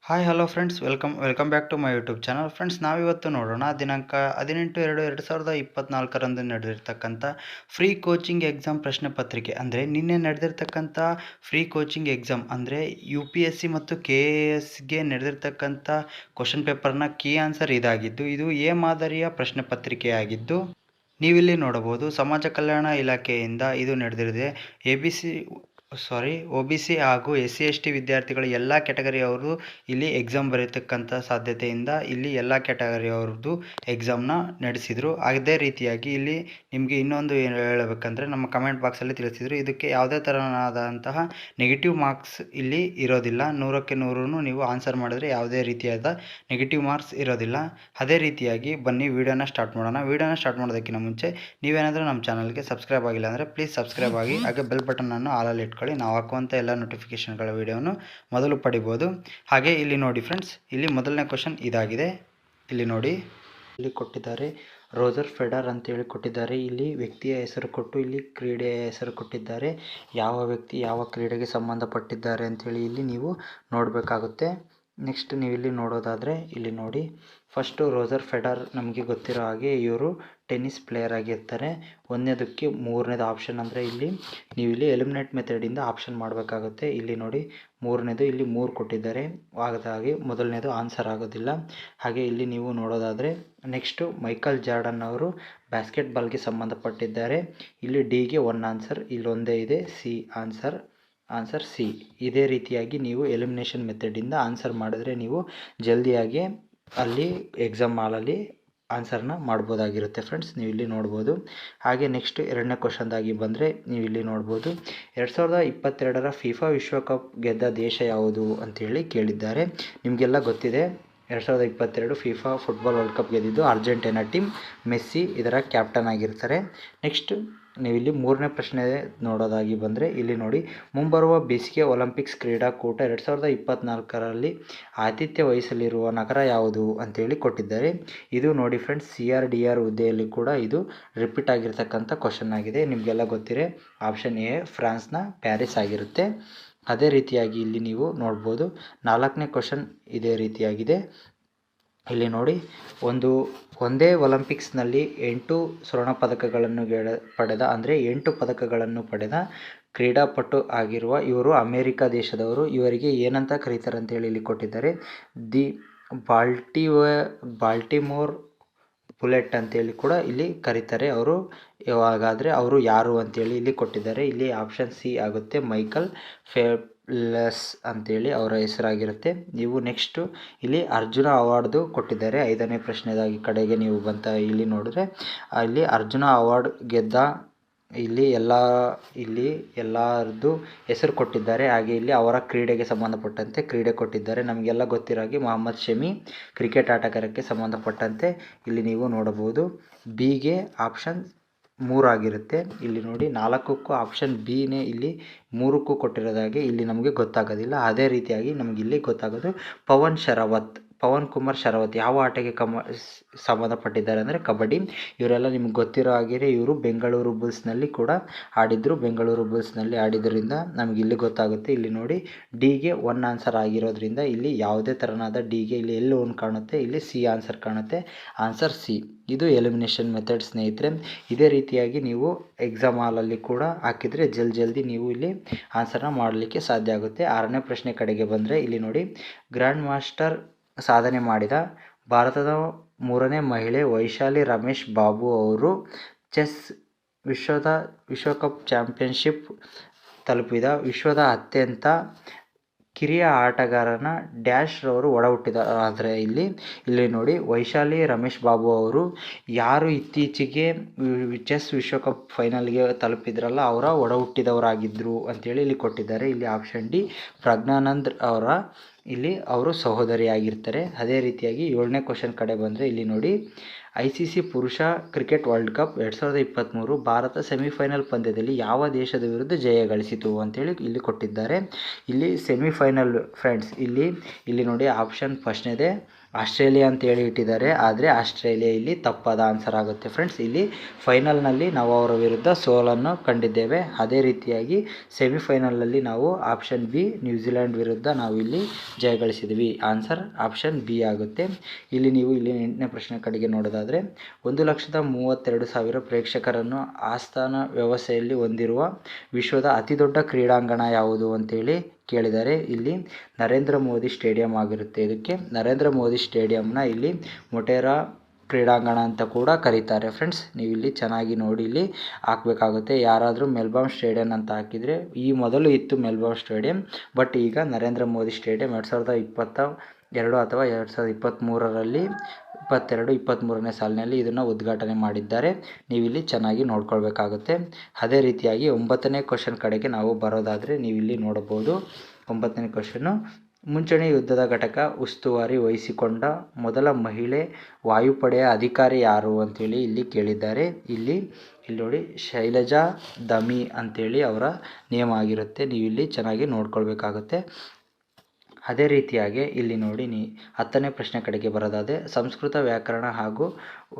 Hi hello friends, welcome back to my YouTube channel. Friends, ನಾವಿವತ್ತು ನೋಡೋಣ ದಿನಾಂಕ 18/2/2024 ನಡೆದಿರ್ತಕ್ಕಂಥ ಫ್ರೀ ಕೋಚಿಂಗ್ ಎಕ್ಸಾಮ್ ಪ್ರಶ್ನೆ ಪತ್ರಿಕೆ. ಅಂದರೆ ನಿನ್ನೆ ನಡೆದಿರ್ತಕ್ಕಂಥ ಫ್ರೀ ಕೋಚಿಂಗ್ ಎಕ್ಸಾಮ್ ಅಂದರೆ UPSC ಮತ್ತು KASಗೆ ನಡೆದಿರ್ತಕ್ಕಂಥ ಕ್ವಶನ್ ಪೇಪರ್ನ ಕೀ ಆನ್ಸರ್ ಇದಾಗಿದ್ದು, ಇದು ಎ ಮಾದರಿಯ ಪ್ರಶ್ನೆ ಪತ್ರಿಕೆಯಾಗಿದ್ದು ನೀವಿಲ್ಲಿ ನೋಡಬಹುದು. ಸಮಾಜ ಕಲ್ಯಾಣ ಇಲಾಖೆಯಿಂದ ಇದು ನಡೆದಿದೆ. OBC ಹಾಗೂ SC/ST ವಿದ್ಯಾರ್ಥಿಗಳು ಎಲ್ಲ ಕ್ಯಾಟಗರಿಯವರು ಇಲ್ಲಿ ಎಕ್ಸಾಮ್ ಬರೆಯತಕ್ಕಂಥ ಸಾಧ್ಯತೆಯಿಂದ ಇಲ್ಲಿ ಎಲ್ಲ ಕ್ಯಾಟಗರಿಯವ್ರದ್ದು ಎಕ್ಸಾಮ್ನ ನಡೆಸಿದರು. ಅದೇ ರೀತಿಯಾಗಿ ಇಲ್ಲಿ ನಿಮಗೆ ಇನ್ನೊಂದು ಏನು ಹೇಳಬೇಕಂದ್ರೆ, ನಮ್ಮ ಕಮೆಂಟ್ ಬಾಕ್ಸಲ್ಲಿ ತಿಳಿಸಿದರು, ಇದಕ್ಕೆ ಯಾವುದೇ ಥರನಾದಂತಹ ನೆಗೆಟಿವ್ ಮಾರ್ಕ್ಸ್ ಇಲ್ಲಿ ಇರೋದಿಲ್ಲ. 100ಕ್ಕೆ 100 ನೀವು ಆನ್ಸರ್ ಮಾಡಿದ್ರೆ ಯಾವುದೇ ರೀತಿಯಾದ ನೆಗೆಟಿವ್ ಮಾರ್ಕ್ಸ್ ಇರೋದಿಲ್ಲ. ಅದೇ ರೀತಿಯಾಗಿ ಬನ್ನಿ ವಿಡಿಯೋನ ಸ್ಟಾರ್ಟ್ ಮಾಡೋಣ. ವಿಡಿಯೋನ ಸ್ಟಾರ್ಟ್ ಮಾಡೋದಕ್ಕಿಂತ ಮುಂಚೆ ನೀವೇನಾದರೂ ನಮ್ಮ ಚಾನಲ್ಗೆ ಸಬ್ಸ್ಕ್ರೈಬ್ ಆಗಿಲ್ಲ ಅಂದರೆ ಪ್ಲೀಸ್ ಸಬ್ಸ್ಕ್ರೈಬ್ ಆಗಿ, ಹಾಗೆ ಬೆಲ್ ಬಟನನ್ನು ಆಲಲ್ಲಿ ಇಟ್ಕೊಳ್ಳಿ. ನಾವು ಹಾಕುವಂಥ ಎಲ್ಲ ನೋಟಿಫಿಕೇಷನ್ಗಳ ವಿಡಿಯೋನು ಮೊದಲು ಪಡಿಬೋದು. ಹಾಗೆ ಇಲ್ಲಿ ನೋಡಿ ಫ್ರೆಂಡ್ಸ್, ಇಲ್ಲಿ ಮೊದಲನೇ ಕ್ವಶನ್ ಇದಾಗಿದೆ. ಇಲ್ಲಿ ನೋಡಿ, ಇಲ್ಲಿ ಕೊಟ್ಟಿದ್ದಾರೆ ರೋಜರ್ ಫೆಡರ್ ಅಂತೇಳಿ ಕೊಟ್ಟಿದ್ದಾರೆ. ಇಲ್ಲಿ ವ್ಯಕ್ತಿಯ ಹೆಸರು ಕೊಟ್ಟು ಇಲ್ಲಿ ಕ್ರೀಡೆಯ ಹೆಸರು ಕೊಟ್ಟಿದ್ದಾರೆ. ಯಾವ ವ್ಯಕ್ತಿ ಯಾವ ಕ್ರೀಡೆಗೆ ಸಂಬಂಧಪಟ್ಟಿದ್ದಾರೆ ಅಂಥೇಳಿ ಇಲ್ಲಿ ನೀವು ನೋಡಬೇಕಾಗುತ್ತೆ. ನೆಕ್ಸ್ಟ್ ನೀವು ಇಲ್ಲಿ ನೋಡೋದಾದರೆ ಇಲ್ಲಿ ನೋಡಿ, ಫಸ್ಟು ರೋಜರ್ ಫೆಡರ್ ನಮಗೆ ಗೊತ್ತಿರೋ ಹಾಗೆ ಇವರು ಟೆನ್ನಿಸ್ ಪ್ಲೇಯರ್ ಆಗಿರ್ತಾರೆ. ಒಂದನೇದಕ್ಕೆ ಮೂರನೇದು ಆಪ್ಷನ್ ಅಂದರೆ ಇಲ್ಲಿ ನೀವು ಇಲ್ಲಿ ಎಲಿಮಿನೇಟ್ ಮೆಥಡಿಂದ ಆಪ್ಷನ್ ಮಾಡಬೇಕಾಗುತ್ತೆ. ಇಲ್ಲಿ ನೋಡಿ ಮೂರನೇದು ಇಲ್ಲಿ 3 ಕೊಟ್ಟಿದ್ದಾರೆ, ಹಾಗಾಗಿ ಮೊದಲನೇದು ಆನ್ಸರ್ ಆಗೋದಿಲ್ಲ. ಹಾಗೆ ಇಲ್ಲಿ ನೀವು ನೋಡೋದಾದರೆ ನೆಕ್ಸ್ಟು ಮೈಕಲ್ ಜಾರ್ಡನ್ ಅವರು ಬ್ಯಾಸ್ಕೆಟ್ಬಾಲ್ಗೆ ಸಂಬಂಧಪಟ್ಟಿದ್ದಾರೆ. ಇಲ್ಲಿ ಡಿಗೆ 1 ಆನ್ಸರ್, ಇಲ್ಲೊಂದೇ ಇದೆ, ಸಿ ಆನ್ಸರ್ ಸಿ. ಇದೇ ರೀತಿಯಾಗಿ ನೀವು ಎಲಿಮಿನೇಷನ್ ಮೆಥಡಿಂದ ಆನ್ಸರ್ ಮಾಡಿದ್ರೆ ನೀವು ಜಲ್ದಿಯಾಗಿ ಅಲ್ಲಿ ಎಕ್ಸಾಮ್ ಹಾಲಲ್ಲಿ ಆನ್ಸರ್ನ ಮಾಡ್ಬೋದಾಗಿರುತ್ತೆ ಫ್ರೆಂಡ್ಸ್. ನೀವು ಇಲ್ಲಿ ನೋಡ್ಬೋದು. ಹಾಗೆ ನೆಕ್ಸ್ಟ್ ಎರಡನೇ ಕ್ವಶನ್ದಾಗಿ ಬಂದರೆ ನೀವು ಇಲ್ಲಿ ನೋಡ್ಬೋದು, 2022ರ FIFA ವಿಶ್ವಕಪ್ ಗೆದ್ದ ದೇಶ ಯಾವುದು ಅಂತೇಳಿ ಕೇಳಿದ್ದಾರೆ. ನಿಮಗೆಲ್ಲ ಗೊತ್ತಿದೆ, 2022 FIFA ಫುಟ್ಬಾಲ್ ವರ್ಲ್ಡ್ ಕಪ್ ಗೆದ್ದಿದ್ದು ಅರ್ಜೆಂಟೀನಾ ಟೀಮ್. ಮೆಸ್ಸಿ ಇದರ ಕ್ಯಾಪ್ಟನ್ ಆಗಿರ್ತಾರೆ. ನೆಕ್ಸ್ಟ್ ನೀವು ಇಲ್ಲಿ ಮೂರನೇ ಪ್ರಶ್ನೆ ನೋಡೋದಾಗಿ ಬಂದರೆ ಇಲ್ಲಿ ನೋಡಿ, ಮುಂಬರುವ ಬೇಸಿಗೆ ಒಲಿಂಪಿಕ್ಸ್ ಕ್ರೀಡಾಕೂಟ 2024ರಲ್ಲಿ ಆತಿಥ್ಯ ವಹಿಸಲಿರುವ ನಗರ ಯಾವುದು ಅಂತೇಳಿ ಕೊಟ್ಟಿದ್ದಾರೆ. ಇದು ನೋಡಿ ಫ್ರೆಂಡ್ಸ್, CRDR ಹುದ್ದೆಯಲ್ಲಿ ಕೂಡ ಇದು ರಿಪೀಟ್ ಆಗಿರ್ತಕ್ಕಂಥ ಕ್ವಶನ್ ಆಗಿದೆ. ನಿಮಗೆಲ್ಲ ಗೊತ್ತಿದೆ, ಆಪ್ಷನ್ ಎ ಫ್ರಾನ್ಸ್ನ ಪ್ಯಾರಿಸ್ ಆಗಿರುತ್ತೆ. ಅದೇ ರೀತಿಯಾಗಿ ಇಲ್ಲಿ ನೀವು ನೋಡ್ಬೋದು, 4ನೇ ಕ್ವಶನ್ ಇದೇ ರೀತಿಯಾಗಿದೆ. ಇಲ್ಲಿ ನೋಡಿ, ಒಂದೇ ಒಲಿಂಪಿಕ್ಸ್ನಲ್ಲಿ 8 ಸ್ವರ್ಣ ಪದಕಗಳನ್ನು ಪಡೆದ ಅಂದರೆ 8 ಪದಕಗಳನ್ನು ಪಡೆದ ಕ್ರೀಡಾಪಟು ಆಗಿರುವ ಇವರು ಅಮೇರಿಕ ದೇಶದವರು. ಇವರಿಗೆ ಏನಂತ ಕರೀತಾರೆ ಅಂತೇಳಿ ಇಲ್ಲಿ ಕೊಟ್ಟಿದ್ದಾರೆ. ದಿ ಬಾಲ್ಟಿಮೋರ್ ಬುಲೆಟ್ ಅಂತೇಳಿ ಕೂಡ ಇಲ್ಲಿ ಕರೀತಾರೆ ಅವರು. ಹಾಗಾದರೆ ಅವರು ಯಾರು ಅಂತೇಳಿ ಇಲ್ಲಿ ಕೊಟ್ಟಿದ್ದಾರೆ. ಇಲ್ಲಿ ಆಪ್ಷನ್ ಸಿ ಆಗುತ್ತೆ, ಮೈಕಲ್ ಫೆಲ್ಪ್ಸ್ ಅಂತೇಳಿ ಅವರ ಹೆಸರಾಗಿರುತ್ತೆ. ನೀವು ನೆಕ್ಸ್ಟು ಇಲ್ಲಿ ಅರ್ಜುನ ಅವಾರ್ಡ್ದು ಕೊಟ್ಟಿದ್ದಾರೆ. 5ನೇ ಪ್ರಶ್ನೆದಾಗಿ ಕಡೆಗೆ ನೀವು ಬಂತ ಇಲ್ಲಿ ನೋಡಿದ್ರೆ ಇಲ್ಲಿ ಅರ್ಜುನ ಅವಾರ್ಡ್ ಗೆದ್ದ ಇಲ್ಲಿ ಎಲ್ಲರದ್ದು ಹೆಸರು ಕೊಟ್ಟಿದ್ದಾರೆ. ಹಾಗೆ ಇಲ್ಲಿ ಅವರ ಕ್ರೀಡೆಗೆ ಸಂಬಂಧಪಟ್ಟಂತೆ ಕ್ರೀಡೆ ಕೊಟ್ಟಿದ್ದಾರೆ. ನಮಗೆಲ್ಲ ಗೊತ್ತಿರೋ ಹಾಗೆ ಮೊಹಮ್ಮದ್ ಶಮಿ ಕ್ರಿಕೆಟ್ ಆಟಗಾರಕ್ಕೆ ಸಂಬಂಧಪಟ್ಟಂತೆ ಇಲ್ಲಿ ನೀವು ನೋಡಬಹುದು. ಬಿಗೆ ಆಪ್ಷನ್ 3 ಆಗಿರುತ್ತೆ. ಇಲ್ಲಿ ನೋಡಿ 4ಕ್ಕೂ ಆಪ್ಷನ್ ಬಿನೇ ಇಲ್ಲಿ 3ಕ್ಕೂ ಕೊಟ್ಟಿರೋದಾಗಿ ಇಲ್ಲಿ ನಮಗೆ ಗೊತ್ತಾಗೋದಿಲ್ಲ. ಅದೇ ರೀತಿಯಾಗಿ ನಮಗೆ ಇಲ್ಲಿ ಗೊತ್ತಾಗೋದು ಪವನ್ ಕುಮಾರ್ ಶರಾವತ್ ಯಾವ ಆಟಕ್ಕೆ ಸಂಬಂಧಪಟ್ಟಿದ್ದಾರೆ ಅಂದರೆ ಕಬಡ್ಡಿ. ಇವರೆಲ್ಲ ನಿಮ್ಗೆ ಗೊತ್ತಿರೋ ಹಾಗೆ ಇವರು ಬೆಂಗಳೂರು ಬುಲ್ಸ್ನಲ್ಲಿ ಕೂಡ ಆಡಿದ್ರು. ಬೆಂಗಳೂರು ಬುಲ್ಸ್ನಲ್ಲಿ ಆಡಿದ್ರಿಂದ ನಮಗೆ ಇಲ್ಲಿ ಗೊತ್ತಾಗುತ್ತೆ. ಇಲ್ಲಿ ನೋಡಿ, ಡಿಗೆ 1 ಆನ್ಸರ್ ಆಗಿರೋದ್ರಿಂದ ಇಲ್ಲಿ ಯಾವುದೇ ಥರನಾದ ಡಿಗೆ ಇಲ್ಲಿ ಎಲ್ಲಿ 1 ಕಾಣುತ್ತೆ, ಇಲ್ಲಿ ಸಿ ಆನ್ಸರ್ ಕಾಣುತ್ತೆ, ಆನ್ಸರ್ ಸಿ. ಇದು ಎಲಿಮಿನೇಷನ್ ಮೆಥಡ್ ಸ್ನೇಹಿತರೆ. ಇದೇ ರೀತಿಯಾಗಿ ನೀವು ಎಕ್ಸಾಮ್ ಹಾಲಲ್ಲಿ ಕೂಡ ಹಾಕಿದರೆ ಜಲ್ದಿ ನೀವು ಇಲ್ಲಿ ಆನ್ಸರ್ನ ಮಾಡಲಿಕ್ಕೆ ಸಾಧ್ಯ ಆಗುತ್ತೆ. 6ನೇ ಪ್ರಶ್ನೆ ಕಡೆಗೆ ಬಂದರೆ ಇಲ್ಲಿ ನೋಡಿ, ಗ್ರ್ಯಾಂಡ್ ಮಾಸ್ಟರ್ ಸಾಧನೆ ಮಾಡಿದ ಭಾರತದ 3ನೇ ಮಹಿಳೆ ವೈಶಾಲಿ ರಮೇಶ್ ಬಾಬು ಅವರು ಚೆಸ್ ವಿಶ್ವಕಪ್ ಚಾಂಪಿಯನ್ಶಿಪ್ ತಲುಪಿದ ವಿಶ್ವದ ಅತ್ಯಂತ ಕಿರಿಯ ಆಟಗಾರನ ಡ್ಯಾಶ್ ರವರು ಒಡ ಹುಟ್ಟಿದ. ಆದರೆ ಇಲ್ಲಿ ನೋಡಿ, ವೈಶಾಲಿ ರಮೇಶ್ ಬಾಬು ಅವರು ಯಾರು ಇತ್ತೀಚೆಗೆ ಚೆಸ್ ವಿಶ್ವಕಪ್ ಫೈನಲ್ಗೆ ತಲುಪಿದ್ರಲ್ಲ ಅವರ ಒಡ ಹುಟ್ಟಿದವರಾಗಿದ್ದರು ಅಂತೇಳಿ ಇಲ್ಲಿ ಕೊಟ್ಟಿದ್ದಾರೆ. ಇಲ್ಲಿ ಆಪ್ಷನ್ ಡಿ ಪ್ರಜ್ಞಾನಂದ್ ಅವರು ಸಹೋದರಿಯಾಗಿರ್ತಾರೆ. ಅದೇ ರೀತಿಯಾಗಿ 7ನೇ ಕ್ವಶನ್ ಕಡೆ ಬಂದರೆ ಇಲ್ಲಿ ನೋಡಿ, ICC ಪುರುಷ cricket world cup 2023 Bharat semifinal ಪಂದ್ಯದಲ್ಲಿ ಯಾವ ದೇಶದ ವಿರುದ್ಧ ಜಯ ಗಳಿಸಿತು ಅಂತೇಳಿ ಇಲ್ಲಿ ಕೊಟ್ಟಿದ್ದಾರೆ. ಇಲ್ಲಿ ಸೆಮಿಫೈನಲ್ ಫ್ರೆಂಡ್ಸ್, ಇಲ್ಲಿ ನೋಡಿ ಆಪ್ಷನ್ ಫಸ್ಟ್ನೇದೆ ಆಸ್ಟ್ರೇಲಿಯಾ ಅಂತೇಳಿ ಇಟ್ಟಿದ್ದಾರೆ, ಆದರೆ ಆಸ್ಟ್ರೇಲಿಯಾ ಇಲ್ಲಿ ತಪ್ಪಾದ ಆನ್ಸರ್ ಆಗುತ್ತೆ ಫ್ರೆಂಡ್ಸ್. ಇಲ್ಲಿ ಫೈನಲ್ನಲ್ಲಿ ನಾವು ಅವರ ವಿರುದ್ಧ ಸೋಲನ್ನು ಕಂಡಿದ್ದೇವೆ. ಅದೇ ರೀತಿಯಾಗಿ ಸೆಮಿಫೈನಲ್ನಲ್ಲಿ ನಾವು ಆಪ್ಷನ್ ಬಿ ನ್ಯೂಜಿಲೆಂಡ್ ವಿರುದ್ಧ ನಾವು ಇಲ್ಲಿ ಜಯಗಳಿಸಿದ್ವಿ. ಆನ್ಸರ್ ಆಪ್ಷನ್ ಬಿ ಆಗುತ್ತೆ. ಇಲ್ಲಿ ನೀವು ಇಲ್ಲಿ 8ನೇ ಪ್ರಶ್ನೆ ಕಡೆಗೆ ನೋಡೋದಾದರೆ 1,32,000 ಪ್ರೇಕ್ಷಕರನ್ನು ಆಸ್ಥಾನ ವ್ಯವಸ್ಥೆಯಲ್ಲಿ ಹೊಂದಿರುವ ವಿಶ್ವದ ಅತಿ ದೊಡ್ಡ ಕ್ರೀಡಾಂಗಣ ಯಾವುದು ಅಂತೇಳಿ ಕೇಳಿದ್ದಾರೆ. ಇಲ್ಲಿ ನರೇಂದ್ರ ಮೋದಿ ಸ್ಟೇಡಿಯಂ ಆಗಿರುತ್ತೆ. ಇದಕ್ಕೆ ನರೇಂದ್ರ ಮೋದಿ ಸ್ಟೇಡಿಯಂನ ಇಲ್ಲಿ ಮೊಟೇರಾ ಕ್ರೀಡಾಂಗಣ ಅಂತ ಕೂಡ ಕರೀತಾರೆ ಫ್ರೆಂಡ್ಸ್. ನೀವು ಇಲ್ಲಿ ಚೆನ್ನಾಗಿ ನೋಡಿ ಇಲ್ಲಿ ಹಾಕಬೇಕಾಗುತ್ತೆ. ಯಾರಾದರೂ ಮೆಲ್ಬೋರ್ನ್ ಸ್ಟೇಡಿಯಂ ಅಂತ ಹಾಕಿದರೆ, ಈ ಮೊದಲು ಇತ್ತು ಮೆಲ್ಬೋರ್ನ್ ಸ್ಟೇಡಿಯಂ, ಬಟ್ ಈಗ ನರೇಂದ್ರ ಮೋದಿ ಸ್ಟೇಡಿಯಂ 2022 ಅಥವಾ 2023ರಲ್ಲಿ 23ನೇ ಸಾಲಿನಲ್ಲಿ ಇದನ್ನು ಉದ್ಘಾಟನೆ ಮಾಡಿದ್ದಾರೆ. ನೀವು ಇಲ್ಲಿ ಚೆನ್ನಾಗಿ ನೋಡ್ಕೊಳ್ಬೇಕಾಗುತ್ತೆ. ಅದೇ ರೀತಿಯಾಗಿ 9ನೇ ಕ್ವಶನ್ ಕಡೆಗೆ ನಾವು ಬರೋದಾದರೆ ನೀವಿಲ್ಲಿ ನೋಡಬಹುದು. 9ನೇ ಕ್ವಶನ್ನು, ಮುಂಚೂಣಿ ಯುದ್ಧದ ಘಟಕ ಉಸ್ತುವಾರಿ ವಹಿಸಿಕೊಂಡ ಮೊದಲ ಮಹಿಳೆ ವಾಯುಪಡೆಯ ಅಧಿಕಾರಿ ಯಾರು ಅಂತೇಳಿ ಇಲ್ಲಿ ಕೇಳಿದ್ದಾರೆ. ಇಲ್ಲಿ ನೋಡಿ ಶೈಲಜಾ ದಮಿ ಅಂತೇಳಿ ಅವರ ನೇಮ್ ಆಗಿರುತ್ತೆ. ನೀವು ಇಲ್ಲಿ ಚೆನ್ನಾಗಿ ನೋಡ್ಕೊಳ್ಬೇಕಾಗುತ್ತೆ. ಅದೇ ರೀತಿಯಾಗಿ ಇಲ್ಲಿ ನೋಡಿ 10ನೇ ಪ್ರಶ್ನೆ ಕಡೆಗೆ ಬರೋದಾದರೆ ಸಂಸ್ಕೃತ ವ್ಯಾಕರಣ ಹಾಗೂ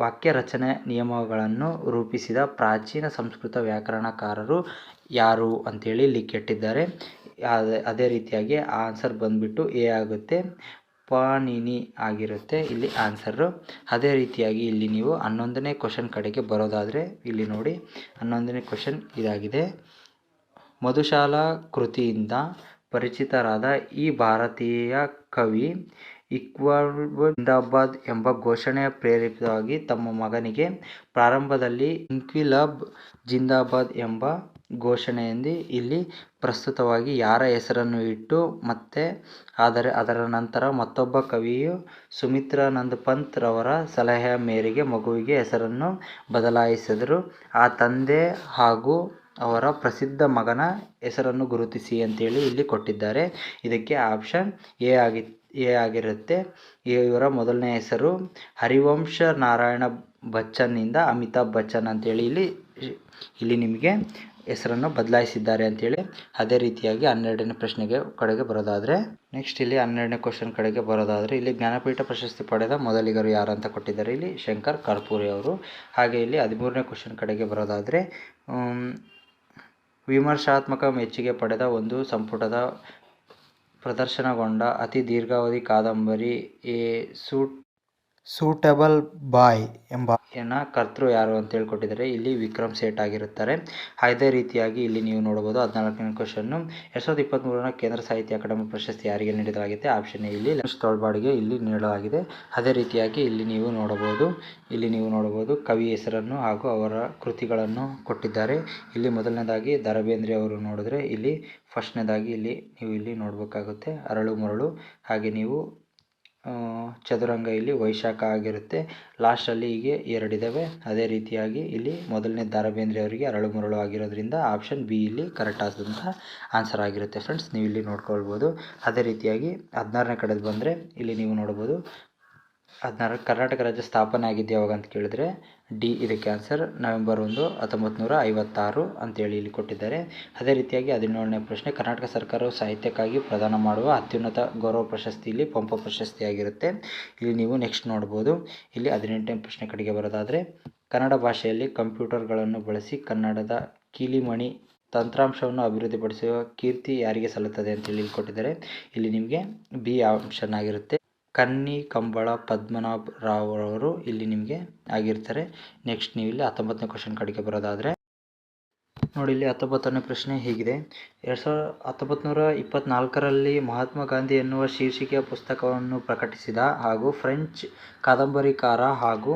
ವಾಕ್ಯ ರಚನೆ ನಿಯಮಗಳನ್ನು ರೂಪಿಸಿದ ಪ್ರಾಚೀನ ಸಂಸ್ಕೃತ ವ್ಯಾಕರಣಕಾರರು ಯಾರು ಅಂತೇಳಿ ಇಲ್ಲಿ ಕೆಟ್ಟಿದ್ದಾರೆ. ಅದೇ ರೀತಿಯಾಗಿ ಆನ್ಸರ್ ಬಂದ್ಬಿಟ್ಟು ಎ ಆಗುತ್ತೆ, ಪಾಣಿನಿ ಆಗಿರುತ್ತೆ ಇಲ್ಲಿ ಆನ್ಸರು. ಅದೇ ರೀತಿಯಾಗಿ ಇಲ್ಲಿ ನೀವು 11ನೇ ಕ್ವಶನ್ ಕಡೆಗೆ ಬರೋದಾದರೆ ಇಲ್ಲಿ ನೋಡಿ 11ನೇ ಕ್ವಶನ್ ಇದಾಗಿದೆ. ಮಧುಶಾಲಾ ಕೃತಿಯಿಂದ ಪರಿಚಿತರಾದ ಈ ಭಾರತೀಯ ಕವಿ ಇಕ್ಬಾಲ್ ಜಿಂದಾಬಾದ್ ಎಂಬ ಘೋಷಣೆಯ ಪ್ರೇರಿತವಾಗಿ ತಮ್ಮ ಮಗನಿಗೆ ಪ್ರಾರಂಭದಲ್ಲಿ ಇನ್ಕ್ವಿಲಾಬ್ ಜಿಂದಾಬಾದ್ ಎಂಬ ಘೋಷಣೆಯಿಂದ ಇಲ್ಲಿ ಪ್ರಸ್ತುತವಾಗಿ ಯಾರ ಹೆಸರನ್ನು ಇಟ್ಟು ಮತ್ತೆ ಅದರ ನಂತರ ಮತ್ತೊಬ್ಬ ಕವಿಯು ಸುಮಿತ್ರಾನಂದ್ ಪಂತ್ ರವರ ಸಲಹೆಯ ಮೇರೆಗೆ ಮಗುವಿಗೆ ಹೆಸರನ್ನು ಬದಲಾಯಿಸಿದರು. ಆ ತಂದೆ ಹಾಗೂ ಅವರ ಪ್ರಸಿದ್ಧ ಮಗನ ಹೆಸರನ್ನು ಗುರುತಿಸಿ ಅಂತೇಳಿ ಇಲ್ಲಿ ಕೊಟ್ಟಿದ್ದಾರೆ. ಇದಕ್ಕೆ ಆಪ್ಷನ್ ಎ ಆಗಿರುತ್ತೆ. ಇವರ ಮೊದಲನೇ ಹೆಸರು ಹರಿವಂಶ ನಾರಾಯಣ ಬಚ್ಚನ್ನಿಂದ ಅಮಿತಾಬ್ ಬಚ್ಚನ್ ಅಂತೇಳಿ ಇಲ್ಲಿ ನಿಮಗೆ ಹೆಸರನ್ನು ಬದಲಾಯಿಸಿದ್ದಾರೆ ಅಂತೇಳಿ. ಅದೇ ರೀತಿಯಾಗಿ 12ನೇ ಪ್ರಶ್ನೆಗೆ ಕಡೆಗೆ ಬರೋದಾದರೆ ನೆಕ್ಸ್ಟ್ ಇಲ್ಲಿ 12ನೇ ಕ್ವಶನ್ ಕಡೆಗೆ ಬರೋದಾದರೆ ಇಲ್ಲಿ ಜ್ಞಾನಪೀಠ ಪ್ರಶಸ್ತಿ ಪಡೆದ ಮೊದಲಿಗರು ಯಾರು ಅಂತ ಕೊಟ್ಟಿದ್ದಾರೆ. ಇಲ್ಲಿ ಶಂಕರ್ ಕರ್ಪೂರಿ ಅವರು. ಹಾಗೆ ಇಲ್ಲಿ 13ನೇ ಕ್ವಶನ್ ಕಡೆಗೆ ಬರೋದಾದರೆ ವಿಮರ್ಶಾತ್ಮಕ ಮೆಚ್ಚುಗೆ ಪಡೆದ ಒಂದು ಸಂಪುಟದ ಪ್ರದರ್ಶನಗೊಂಡ ಅತಿ ದೀರ್ಘಾವಧಿ ಕಾದಂಬರಿ ಎ ಸೂಟಬಲ್ ಬಾಯ್ ಎಂಬ ಕರ್ತೃ ಯಾರು ಅಂತೇಳಿ ಕೊಟ್ಟಿದ್ದಾರೆ. ಇಲ್ಲಿ ವಿಕ್ರಮ್ ಸೇಠ್ ಆಗಿರುತ್ತಾರೆ. ಅದೇ ರೀತಿಯಾಗಿ ಇಲ್ಲಿ ನೀವು ನೋಡಬಹುದು 14ನೇ ಕ್ವಶನ್ನು 2023ರ ಕೇಂದ್ರ ಸಾಹಿತ್ಯ ಅಕಾಡೆಮಿ ಪ್ರಶಸ್ತಿ ಯಾರಿಗೆ ನೀಡಲಾಗಿದೆ. ಆಪ್ಷನ್ ಇಲ್ಲಿ ರಮೇಶ್ ತೋಳ್ಬಾಡಿಗೆ ಇಲ್ಲಿ ನೀಡಲಾಗಿದೆ. ಅದೇ ರೀತಿಯಾಗಿ ಇಲ್ಲಿ ನೀವು ನೋಡಬಹುದು ಕವಿ ಹೆಸರನ್ನು ಹಾಗೂ ಅವರ ಕೃತಿಗಳನ್ನು ಕೊಟ್ಟಿದ್ದಾರೆ. ಇಲ್ಲಿ ಮೊದಲನೇದಾಗಿ ದ ರಾ ಬೇಂದ್ರೆ ಅವರು ನೋಡಿದ್ರೆ ಇಲ್ಲಿ ಫಸ್ಟ್ನೇದಾಗಿ ನೀವು ಇಲ್ಲಿ ನೋಡಬೇಕಾಗುತ್ತೆ ಅರಳು ಮರಳು. ಹಾಗೆ ನೀವು ಚದುರಂಗ ಇಲ್ಲಿ ವೈಶಾಖ ಆಗಿರುತ್ತೆ. ಲಾಸ್ಟಲ್ಲಿ ಹೀಗೆ 2 ಇದ್ದಾವೆ. ಅದೇ ರೀತಿಯಾಗಿ ಇಲ್ಲಿ ಮೊದಲನೇ ದ ರಾ ಬೇಂದ್ರೆ ಅವರಿಗೆ ಅರಳು ಮರಳು ಆಗಿರೋದ್ರಿಂದ ಆಪ್ಷನ್ ಬಿ ಇಲ್ಲಿ ಕರೆಕ್ಟ್ ಆದಂತಹ ಆನ್ಸರ್ ಆಗಿರುತ್ತೆ ಫ್ರೆಂಡ್ಸ್. ನೀವು ಇಲ್ಲಿ ನೋಡ್ಕೊಳ್ಬೋದು. ಅದೇ ರೀತಿಯಾಗಿ 16ನೇ ಕಡೆದು ಬಂದರೆ ಇಲ್ಲಿ ನೀವು ನೋಡ್ಬೋದು 16 ಕರ್ನಾಟಕ ರಾಜ್ಯ ಸ್ಥಾಪನೆ ಆಗಿದ್ದು ಯಾವಾಗ ಅಂತ ಕೇಳಿದ್ರೆ ಡಿ ಇದಕ್ಕೆ ಆನ್ಸರ್ ನವೆಂಬರ್ 1, 1956 ಅಂತೇಳಿ ಇಲ್ಲಿ ಕೊಟ್ಟಿದ್ದಾರೆ. ಅದೇ ರೀತಿಯಾಗಿ 17ನೇ ಪ್ರಶ್ನೆ ಕರ್ನಾಟಕ ಸರ್ಕಾರವು ಸಾಹಿತ್ಯಕ್ಕಾಗಿ ಪ್ರದಾನ ಮಾಡುವ ಅತ್ಯುನ್ನತ ಗೌರವ ಪ್ರಶಸ್ತಿ ಇಲ್ಲಿ ಪಂಪ ಪ್ರಶಸ್ತಿ ಆಗಿರುತ್ತೆ. ಇಲ್ಲಿ ನೀವು ನೆಕ್ಸ್ಟ್ ನೋಡ್ಬೋದು. ಇಲ್ಲಿ 18ನೇ ಪ್ರಶ್ನೆ ಕಡೆಗೆ ಬರೋದಾದರೆ ಕನ್ನಡ ಭಾಷೆಯಲ್ಲಿ ಕಂಪ್ಯೂಟರ್ಗಳನ್ನು ಬಳಸಿ ಕನ್ನಡದ ಕೀಲಿಮಣಿ ತಂತ್ರಾಂಶವನ್ನು ಅಭಿವೃದ್ಧಿಪಡಿಸುವ ಕೀರ್ತಿ ಯಾರಿಗೆ ಸಲ್ಲುತ್ತದೆ ಅಂತೇಳಿ ಇಲ್ಲಿ ಕೊಟ್ಟಿದ್ದಾರೆ. ಇಲ್ಲಿ ನಿಮಗೆ ಬಿ ಆಪ್ಷನ್ ಆಗಿರುತ್ತೆ. ಕನ್ನಿ ಕಂಬಳ ಪದ್ಮನಾಭ ರಾವ್ ಅವರು ಇಲ್ಲಿ ನಿಮಗೆ ಆಗಿರ್ತಾರೆ. ನೆಕ್ಸ್ಟ್ ನೀವು ಇಲ್ಲಿ 19ನೇ ಕ್ವಶನ್ ಕಡೆಗೆ ಬರೋದಾದರೆ ನೋಡಿ ಇಲ್ಲಿ 19ನೇ ಪ್ರಶ್ನೆ ಹೀಗಿದೆ. 1924ರಲ್ಲಿ ಮಹಾತ್ಮ ಗಾಂಧಿ ಎನ್ನುವ ಶೀರ್ಷಿಕೆಯ ಪುಸ್ತಕವನ್ನು ಪ್ರಕಟಿಸಿದ ಹಾಗೂ ಫ್ರೆಂಚ್ ಕಾದಂಬರಿಕಾರ ಹಾಗೂ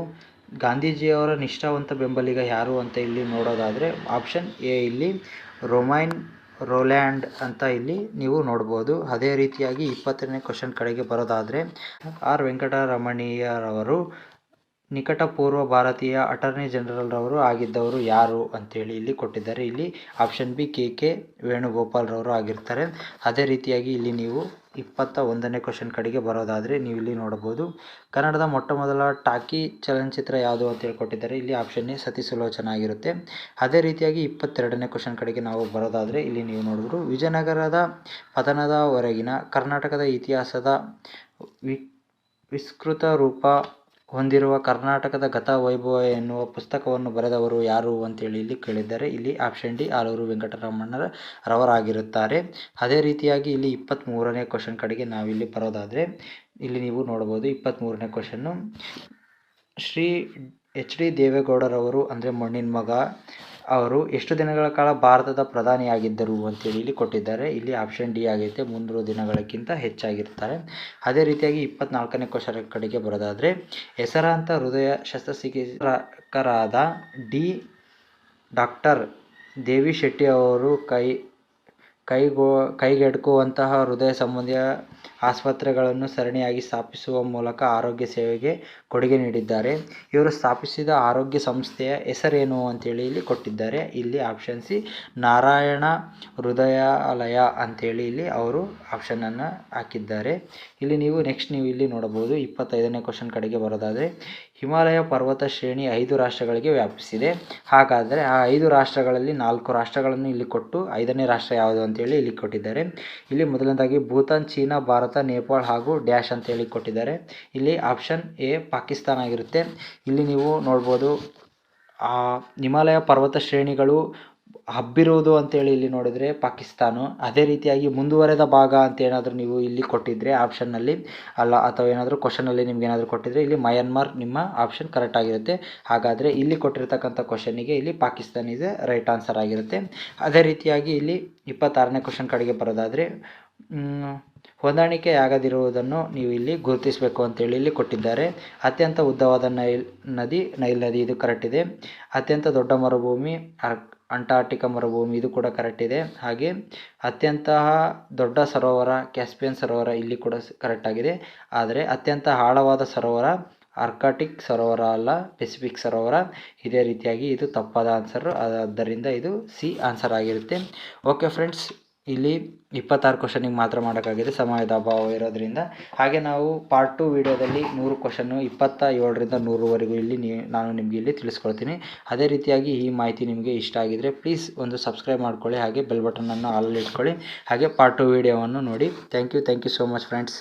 ಗಾಂಧೀಜಿಯವರ ನಿಷ್ಠಾವಂತ ಬೆಂಬಲಿಗ ಯಾರು ಅಂತ ಇಲ್ಲಿ ನೋಡೋದಾದರೆ ಆಪ್ಷನ್ ಎ ಇಲ್ಲಿ ರೊಮೈನ್ ರೋಲ್ಯಾಂಡ್ ಅಂತ ಇಲ್ಲಿ ನೀವು ನೋಡ್ಬೋದು. ಅದೇ ರೀತಿಯಾಗಿ 20ನೇ ಕ್ವಶನ್ ಕಡೆಗೆ ಬರೋದಾದರೆ ಆರ್ ವೆಂಕಟರಮಣಯ್ಯರವರು ನಿಕಟಪೂರ್ವ ಭಾರತೀಯ ಅಟಾರ್ನಿ ಜನರಲ್ ರವರು ಆಗಿದ್ದವರು ಯಾರು ಅಂತೇಳಿ ಇಲ್ಲಿ ಕೊಟ್ಟಿದ್ದಾರೆ. ಇಲ್ಲಿ ಆಪ್ಷನ್ ಬಿ ಕೆ ವೇಣುಗೋಪಾಲ್ ರವರು ಆಗಿರ್ತಾರೆ. ಅದೇ ರೀತಿಯಾಗಿ ಇಲ್ಲಿ ನೀವು 21ನೇ ಕ್ವಶನ್ ಕಡೆಗೆ ಬರೋದಾದರೆ ನೀವು ಇಲ್ಲಿ ನೋಡಬಹುದು ಕನ್ನಡದ ಮೊಟ್ಟ ಮೊದಲ ಟಾಕಿ ಚಲನಚಿತ್ರ ಯಾವುದು ಅಂತೇಳಿ ಕೊಟ್ಟಿದ್ದಾರೆ. ಇಲ್ಲಿ ಆಪ್ಷನ್ ಎ ಸತಿ ಸುಲೋಚನ ಆಗಿರುತ್ತೆ. ಅದೇ ರೀತಿಯಾಗಿ 22ನೇ ಕ್ವಶನ್ ಕಡೆಗೆ ನಾವು ಬರೋದಾದರೆ ಇಲ್ಲಿ ನೀವು ನೋಡಿದ್ರು ವಿಜಯನಗರದ ಪತನದವರೆಗಿನ ಕರ್ನಾಟಕದ ಇತಿಹಾಸದ ವಿಸ್ತೃತ ರೂಪ ಹೊಂದಿರುವ ಕರ್ನಾಟಕದ ಗತ ವೈಭವ ಎನ್ನುವ ಪುಸ್ತಕವನ್ನು ಬರೆದವರು ಯಾರು ಅಂತೇಳಿ ಇಲ್ಲಿ ಕೇಳಿದ್ದಾರೆ. ಇಲ್ಲಿ ಆಪ್ಷನ್ ಡಿ ಆಲೂರು ವೆಂಕಟರಮಣರವರಾಗಿರುತ್ತಾರೆ. ಅದೇ ರೀತಿಯಾಗಿ ಇಲ್ಲಿ 23ನೇ ಕ್ವಶನ್ ಕಡೆಗೆ ನಾವಿಲ್ಲಿ ಬರೋದಾದರೆ ಇಲ್ಲಿ ನೀವು ನೋಡ್ಬೋದು 23ನೇ ಕ್ವಶನ್ನು ಶ್ರೀ ಎಚ್ ಡಿ ದೇವೇಗೌಡರವರು ಅಂದರೆ ಮಣ್ಣಿನ ಮಗ ಅವರು ಎಷ್ಟು ದಿನಗಳ ಕಾಲ ಭಾರತದ ಪ್ರಧಾನಿಯಾಗಿದ್ದರು ಅಂತೇಳಿ ಇಲ್ಲಿ ಕೊಟ್ಟಿದ್ದಾರೆ. ಇಲ್ಲಿ ಆಪ್ಷನ್ ಡಿ ಆಗೈತೆ, 300 ದಿನಗಳಕ್ಕಿಂತ ಹೆಚ್ಚಾಗಿರ್ತಾರೆ. ಅದೇ ರೀತಿಯಾಗಿ 24ನೇ ಕ್ವಶನ್ ಕಡೆಗೆ ಬರೋದಾದರೆ ಹೆಸರಾಂತ ಹೃದಯ ಶಸ್ತ್ರಚಿಕಿತ್ಸಕರಾದ ಡಾಕ್ಟರ್ ದೇವಿ ಶೆಟ್ಟಿ ಅವರು ಕೈಗೆಟುಕುವಂತಹ ಹೃದಯ ಸಂಬಂಧಿಯ ಆಸ್ಪತ್ರೆಗಳನ್ನು ಸರಣಿಯಾಗಿ ಸ್ಥಾಪಿಸುವ ಮೂಲಕ ಆರೋಗ್ಯ ಸೇವೆಗೆ ಕೊಡುಗೆ ನೀಡಿದ್ದಾರೆ. ಇವರು ಸ್ಥಾಪಿಸಿದ ಆರೋಗ್ಯ ಸಂಸ್ಥೆಯ ಹೆಸರೇನು ಅಂತೇಳಿ ಇಲ್ಲಿ ಕೊಟ್ಟಿದ್ದಾರೆ. ಇಲ್ಲಿ ಆಪ್ಷನ್ ಸಿ ನಾರಾಯಣ ಹೃದಯಾಲಯ ಅಂತೇಳಿ ಇಲ್ಲಿ ಅವರು ಆಪ್ಷನನ್ನು ಹಾಕಿದ್ದಾರೆ. ಇಲ್ಲಿ ನೀವು ಇಲ್ಲಿ ನೋಡಬಹುದು 25ನೇ ಕ್ವಶನ್ ಕಡೆಗೆ ಬರೋದಾದರೆ ಹಿಮಾಲಯ ಪರ್ವತ ಶ್ರೇಣಿ 5 ರಾಷ್ಟ್ರಗಳಿಗೆ ವ್ಯಾಪಿಸಿದೆ. ಹಾಗಾದರೆ ಆ 5 ರಾಷ್ಟ್ರಗಳಲ್ಲಿ 4 ರಾಷ್ಟ್ರಗಳನ್ನು ಇಲ್ಲಿ ಕೊಟ್ಟು 5ನೇ ರಾಷ್ಟ್ರ ಯಾವುದು ಅಂತೇಳಿ ಇಲ್ಲಿ ಕೊಟ್ಟಿದ್ದಾರೆ. ಇಲ್ಲಿ ಮೊದಲನೇದಾಗಿ ಭೂತಾನ್, ಚೀನಾ, ಭಾರತ, ನೇಪಾಳ ಹಾಗೂ ಡ್ಯಾಶ್ ಅಂತೇಳಿ ಕೊಟ್ಟಿದ್ದಾರೆ. ಇಲ್ಲಿ ಆಪ್ಷನ್ ಎ ಪಾಕಿಸ್ತಾನ ಆಗಿರುತ್ತೆ. ಇಲ್ಲಿ ನೀವು ನೋಡ್ಬೋದು ಹಿಮಾಲಯ ಪರ್ವತ ಶ್ರೇಣಿಗಳು ಹಬ್ಬಿರುವುದು ಅಂತೇಳಿ ಇಲ್ಲಿ ನೋಡಿದರೆ ಪಾಕಿಸ್ತಾನ. ಅದೇ ರೀತಿಯಾಗಿ ಮುಂದುವರೆದ ಭಾಗ ಅಂತ ಏನಾದರೂ ನೀವು ಇಲ್ಲಿ ಕೊಟ್ಟಿದ್ದರೆ ಆಪ್ಷನ್ನಲ್ಲಿ ಅಲ್ಲ, ಅಥವಾ ಏನಾದರೂ ಕ್ವಶನಲ್ಲಿ ನಿಮ್ಗೆ ಏನಾದರೂ ಕೊಟ್ಟಿದ್ರೆ ಇಲ್ಲಿ ಮಯನ್ಮಾರ್ ನಿಮ್ಮ ಆಪ್ಷನ್ ಕರೆಕ್ಟ್ ಆಗಿರುತ್ತೆ. ಹಾಗಾದರೆ ಇಲ್ಲಿ ಕೊಟ್ಟಿರ್ತಕ್ಕಂಥ ಕ್ವಶನಿಗೆ ಇಲ್ಲಿ ಪಾಕಿಸ್ತಾನ ಇದೆ ರೈಟ್ ಆನ್ಸರ್ ಆಗಿರುತ್ತೆ. ಅದೇ ರೀತಿಯಾಗಿ ಇಲ್ಲಿ 26ನೇ ಕ್ವಶನ್ ಕಡೆಗೆ ಬರೋದಾದರೆ ಹೊಂದಾಣಿಕೆಯಾಗದಿರುವುದನ್ನು ನೀವು ಇಲ್ಲಿ ಗುರುತಿಸಬೇಕು ಅಂತೇಳಿ ಇಲ್ಲಿ ಕೊಟ್ಟಿದ್ದಾರೆ. ಅತ್ಯಂತ ಉದ್ದವಾದ ನೈಲ್ ನದಿ ಇದು ಕರೆಕ್ಟ್ ಇದೆ. ಅತ್ಯಂತ ದೊಡ್ಡ ಮರುಭೂಮಿ ಅಂಟಾರ್ಟಿಕಾ ಮರುಭೂಮಿ ಇದು ಕೂಡ ಕರೆಕ್ಟ್ ಇದೆ. ಹಾಗೆ ಅತ್ಯಂತ ದೊಡ್ಡ ಸರೋವರ ಕ್ಯಾಸ್ಪಿಯನ್ ಸರೋವರ ಇಲ್ಲಿ ಕೂಡ ಕರೆಕ್ಟ್ ಆಗಿದೆ. ಆದರೆ ಅತ್ಯಂತ ಆಳವಾದ ಸರೋವರ ಆರ್ಕಾಟಿಕ್ ಸರೋವರ ಅಲ್ಲ, ಪೆಸಿಫಿಕ್ ಸರೋವರ. ಇದೇ ರೀತಿಯಾಗಿ ಇದು ತಪ್ಪಾದ ಆನ್ಸರು, ಆದ್ದರಿಂದ ಇದು ಸಿ ಆನ್ಸರ್ ಆಗಿರುತ್ತೆ. ಓಕೆ ಫ್ರೆಂಡ್ಸ್, ಇಲ್ಲಿ 26 ಕ್ವಶನಿಗೆ ಮಾತ್ರ ಮಾಡೋಕ್ಕಾಗಿದೆ, ಸಮಯದ ಅಭಾವ ಇರೋದ್ರಿಂದ. ಹಾಗೆ ನಾವು ಪಾರ್ಟ್ 2 ವಿಡಿಯೋದಲ್ಲಿ 100 ಕ್ವಶನ್ನು 27ರಿಂದ 100ವರೆಗೂ ಇಲ್ಲಿ ನಾನು ನಿಮಗೆ ಇಲ್ಲಿ ತಿಳಿಸ್ಕೊಳ್ತೀನಿ. ಅದೇ ರೀತಿಯಾಗಿ ಈ ಮಾಹಿತಿ ನಿಮಗೆ ಇಷ್ಟ ಆಗಿದರೆ ಪ್ಲೀಸ್ ಒಂದು ಸಬ್ಸ್ಕ್ರೈಬ್ ಮಾಡ್ಕೊಳ್ಳಿ, ಹಾಗೆ ಬೆಲ್ ಬಟನನ್ನು ಆಲ್ ಇಟ್ಕೊಳ್ಳಿ, ಹಾಗೆ ಪಾರ್ಟ್ 2 ವಿಡಿಯೋವನ್ನು ನೋಡಿ. Thank you so much friends.